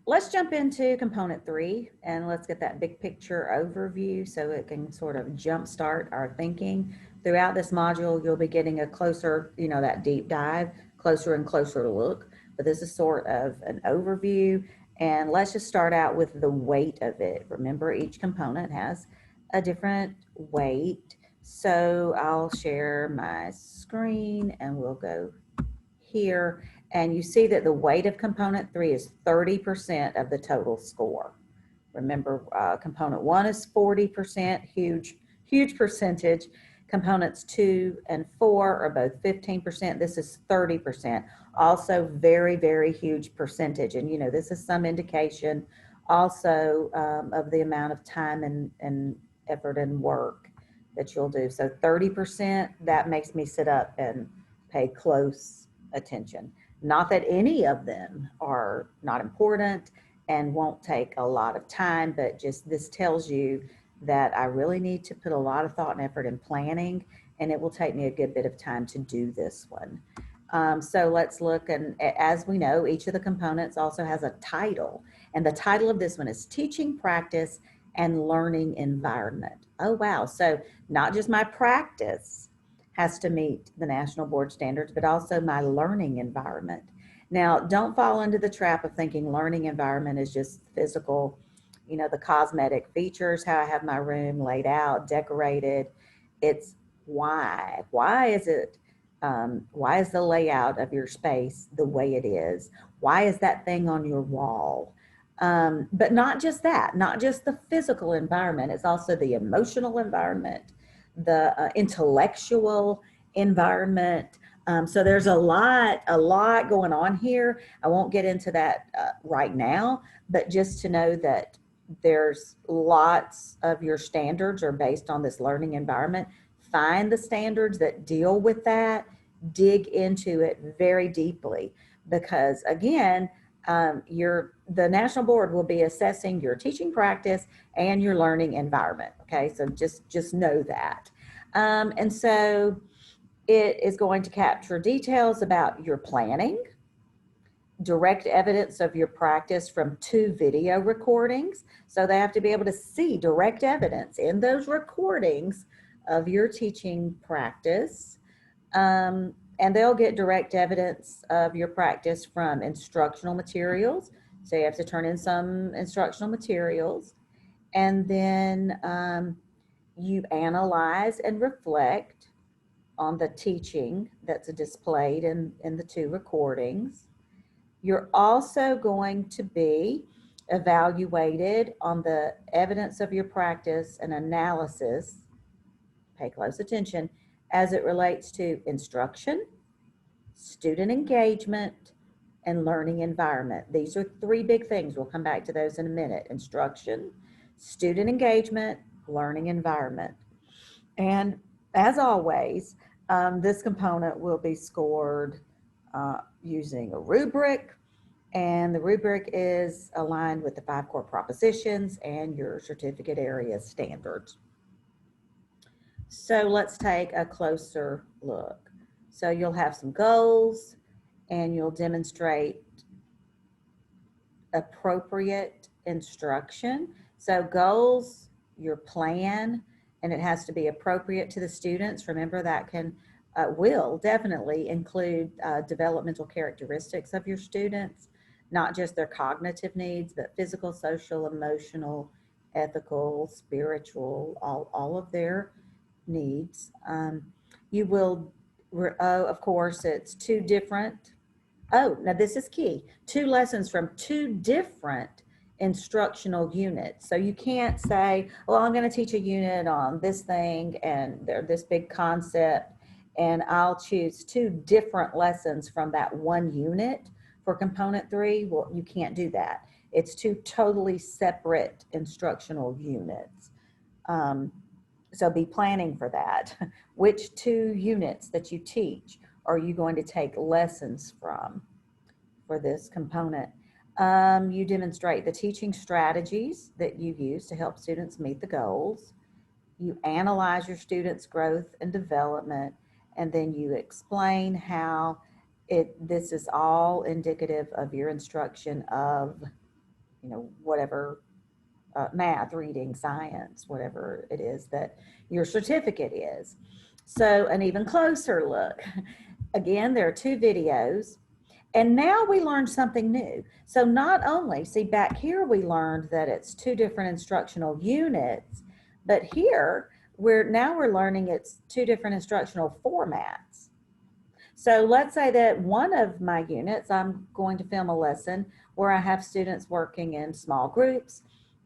let's jump into component 3 and let's get that big picture overview so it can sort of jumpstart our thinking. Throughout this module, you'll be getting a closer, that deep dive, closer and closer look. But this is sort of an overview. And let's just start out with the weight of it. Remember, each component has a different weight. So I'll share my screen and we'll go here, and you see that the weight of component 3 is 30% of the total score. Remember, component 1 is 40%, huge percentage. Components 2 and 4 are both 15%. This is 30%. Also very huge percentage. And, this is some indication also of the amount of time and effort and work that you'll do. So 30%, that makes me sit up and pay close attention. Not that any of them are not important and won't take a lot of time, but just this tells you that I really need to put a lot of thought and effort in planning, and it will take me a good bit of time to do this one. So let's look, and as we know, each of the components also has a title, and the title of this one is Teaching Practice and Learning Environment. Oh, wow. So not just my practice has to meet the national board standards, but also my learning environment. Now, don't fall into the trap of thinking learning environment is just physical, the cosmetic features, how I have my room laid out, decorated. It's why. Why is the layout of your space the way it is? Why is that thing on your wall? But not just that, not just the physical environment, it's also the emotional environment, the intellectual environment. So there's a lot going on here. I won't get into that right now, but just to know that there's lots of your standards are based on this learning environment. Find the standards that deal with that, dig into it very deeply, because again, the national board will be assessing your teaching practice and your learning environment. Okay, so just know that. And so it is going to capture details about your planning, direct evidence of your practice from 2 video recordings. So they have to be able to see direct evidence in those recordings of your teaching practice. And they'll get direct evidence of your practice from instructional materials. So you have to turn in some instructional materials. And then you analyze and reflect on the teaching that's displayed in the 2 recordings. You're also going to be evaluated on the evidence of your practice and analysis, pay close attention, as it relates to instruction, student engagement, and learning environment. These are 3 big things. We'll come back to those in a minute. Instruction, student engagement, learning environment. And as always, this component will be scored using a rubric, and the rubric is aligned with the 5 core propositions and your certificate area standards. So let's take a closer look. So you'll have some goals and you'll demonstrate appropriate instruction. So goals, your plan, and it has to be appropriate to the students. Remember, that will definitely include developmental characteristics of your students, not just their cognitive needs, but physical, social, emotional, ethical, spiritual, all of their needs. You will, of course, it's 2 different. Oh, now this is key. 2 lessons from 2 different instructional units. So you can't say, well, I'm going to teach a unit on this thing and they're this big concept, and I'll choose 2 different lessons from that one unit for component 3. Well, you can't do that. It's 2 totally separate instructional units. So be planning for that. Which 2 units that you teach are you going to take lessons from for this component? You demonstrate the teaching strategies that you use to help students meet the goals. You analyze your students' growth and development, and then you explain how this is all indicative of your instruction of whatever, math, reading, science, whatever it is that your certificate is. So an even closer look. Again, there are 2 videos. And now we learned something new. So not only, see back here, we learned that it's 2 different instructional units, but here we're learning it's 2 different instructional formats. So let's say that one of my units, I'm going to film a lesson where I have students working in small groups,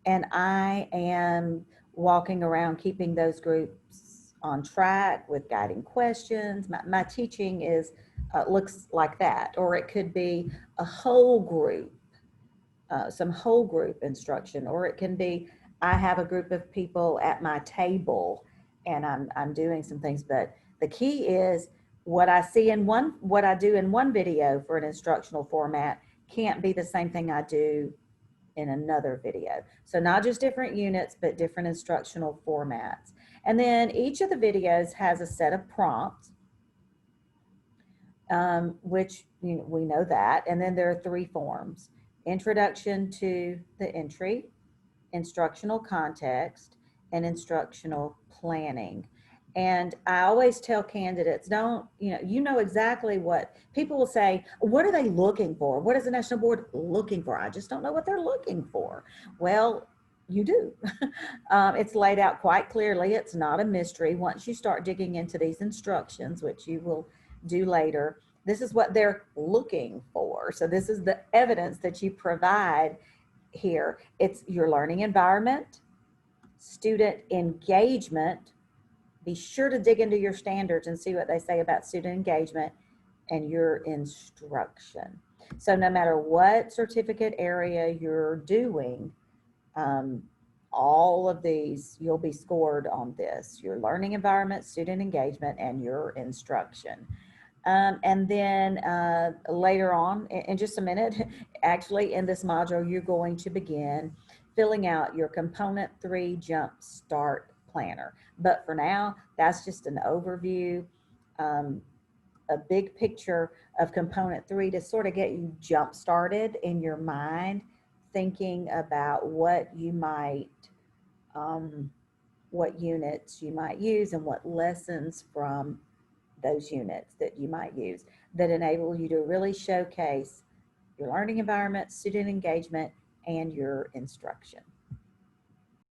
and I am walking around keeping those groups on track with guiding questions. My teaching looks like that, or it could be a whole group, some whole group instruction, or it can be I have a group of people at my table and I'm doing some things. But the key is what I do in one video for an instructional format can't be the same thing I do in another video. So not just different units, but different instructional formats. And then each of the videos has a set of prompts, which we know that. And then there are 3 forms: introduction to the entry, instructional context, and instructional planning. And I always tell candidates, don't, you know exactly what people will say. What are they looking for? What is the National Board looking for? I just don't know what they're looking for. Well, you do. It's laid out quite clearly. It's not a mystery. Once you start digging into these instructions, which you will do later, this is what they're looking for. So this is the evidence that you provide here. It's your learning environment, student engagement. Be sure to dig into your standards and see what they say about student engagement, and your instruction. So no matter what certificate area you're doing, all of these, you'll be scored on this: your learning environment, student engagement, and your instruction. And then later on, in just a minute, actually in this module, you're going to begin filling out your Component 3 Jump Start Planner. But for now, that's just an overview, a big picture of Component 3 to sort of get you jump started in your mind, thinking about what you might, what units you might use and what lessons from those units that you might use that enable you to really showcase your learning environment, student engagement, and your instruction.